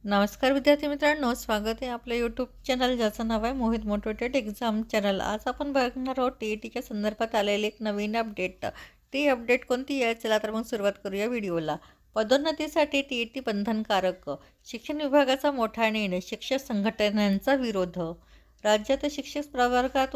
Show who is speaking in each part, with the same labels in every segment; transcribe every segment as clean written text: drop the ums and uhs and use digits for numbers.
Speaker 1: नमस्कार विद्यार्थी मित्रांनो, स्वागत आहे आपल्या यूट्यूब चॅनल ज्याचं नाव आहे मोहित मोटिवेटेड एक्झाम चॅनल। आज आपण बघणार आहोत टी-ई-टीच्या संदर्भात आलेले एक नवीन अपडेट। ती अपडेट कोणती आहे, चला तर मग सुरुवात करूया व्हिडिओला। पदोन्नतीसाठी टी-ई-टी बंधनकारक, शिक्षण विभागाचा मोठा निर्णय, शिक्षक संघटनांचा विरोध। राज्यात शिक्षक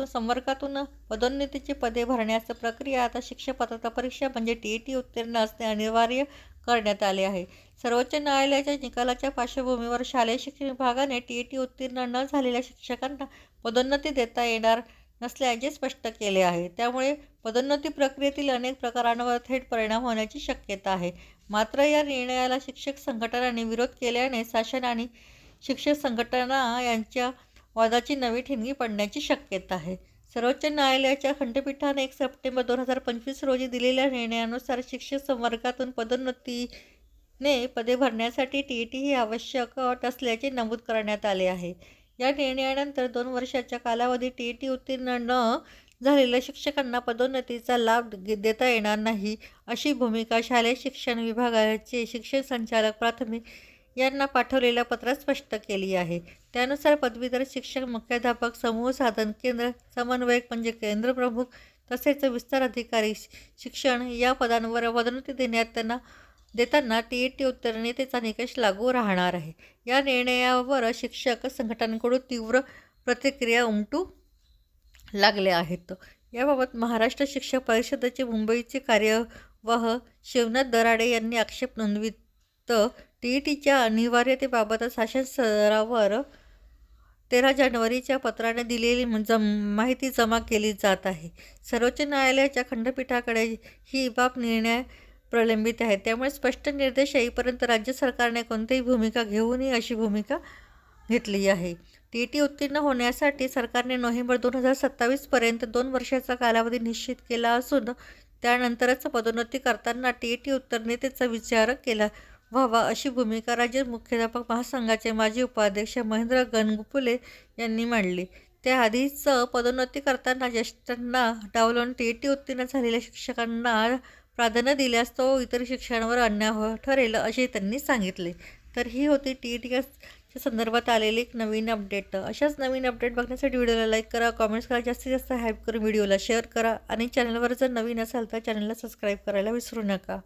Speaker 1: संवर्गातून पदोन्नतीची पदे भरण्याची प्रक्रिया आता शिक्षक पात्रता परीक्षा म्हणजे टी-ई-टी उत्तीर्ण असणे अनिवार्य करण्यात आले आहे। सर्वोच्च न्यायालयाच्या निकालाच्या पार्श्वभूमीवर शालेय शिक्षण विभागाने टी-ई-टी उत्तीर्ण न झालेल्या शिक्षकांना पदोन्नती देता येणार नसल्याचे स्पष्ट केले आहे। त्यामुळे पदोन्नती प्रक्रियेतील अनेक प्रकारांवर थेट परिणाम होण्याची शक्यता आहे। मात्र या निर्णयाला शिक्षक संघटनांनी विरोध केल्याने शासन आणि शिक्षक संघटना यांच्या वादाची नवी ठिणगी पडण्याची शक्यता आहे। सर्वोच्च न्यायालयाच्या खंडपीठाने 1 सप्टेंबर 2025 रोजी दिलेल्या निर्णयानुसार शिक्षक संवर्गातून पदोन्नतीने पदे भरण्यासाठी टी-ई-टी ही आवश्यक अट असल्याचे नमूद करण्यात आले आहे। या निर्णयानंतर 2 वर्षाच्या कालावधीत टी-ई-टी उत्तीर्ण न झालेल्या शिक्षकांना पदोन्नतीचा लाभ देता येणार नाही, अशी भूमिका शालेय शिक्षण विभागाचे शिक्षण संचालक प्राथमिक यांना पाठवलेल्या पत्रात स्पष्ट केली आहे। त्यानुसार पदवीधर शिक्षक, मुख्याध्यापक, समूह साधन केंद्र समन्वयक म्हणजे केंद्र प्रमुख तसेच विस्तार अधिकारी शिक्षण या पदांवर पदोन्नती देताना टी-ई-टी उत्तीर्णतेचा निकष लागू राहणार आहे। या निर्णयावर शिक्षक संघटनांकडून तीव्र प्रतिक्रिया उमटू लागल्या आहेत। याबाबत महाराष्ट्र शिक्षक परिषदेचे मुंबईचे कार्यवाह शिवनाथ दराडे यांनी आक्षेप नोंदवित टी-ई-टीच्या अनिवार्यतेबाबत शासन स्तरावर 13 जानेवारीच्या पत्राने दिलेली माहिती जमा केली जात आहे। सर्वोच्च न्यायालयाच्या खंडपीठाकडे ही बाब निर्णय प्रलंबित आहे। त्यामुळे स्पष्ट निर्देश येईपर्यंत राज्य सरकारने कोणतीही भूमिका घेऊ नये अशी भूमिका घेतली आहे। टी-ई-टी उत्तीर्ण होण्यासाठी सरकारने नोव्हेंबर 2027 पर्यंत 2 वर्षाचा कालावधी निश्चित केला असून त्यानंतरच पदोन्नती करताना टी-ई-टी उत्तीर्णतेचा विचार केला व्हावा, अशी भूमिका राज्य मुख्याध्यापक महासंघाचे माजी उपाध्यक्ष महेंद्र गणगुपुले यांनी मांडली। त्याआधीच पदोन्नती करताना ज्येष्ठांना डावलून टी-ई-टी उत्तीर्ण झालेल्या शिक्षकांना प्राधान्य दिल्यास तो इतर शिक्षकांवर अन्याय ठरेल, असे त्यांनी सांगितले। तर ही होती टी-ई-टीच्या संदर्भात आलेली एक नवीन अपडेट। अशाच नवीन अपडेट बघण्यासाठी व्हिडिओला लाईक करा, कमेंट्स करा, जास्तीत जास्त हाईप करून व्हिडिओला शेअर करा आणि चॅनलवर जर नवीन असाल तर चॅनलला सबस्क्राईब करायला विसरू नका।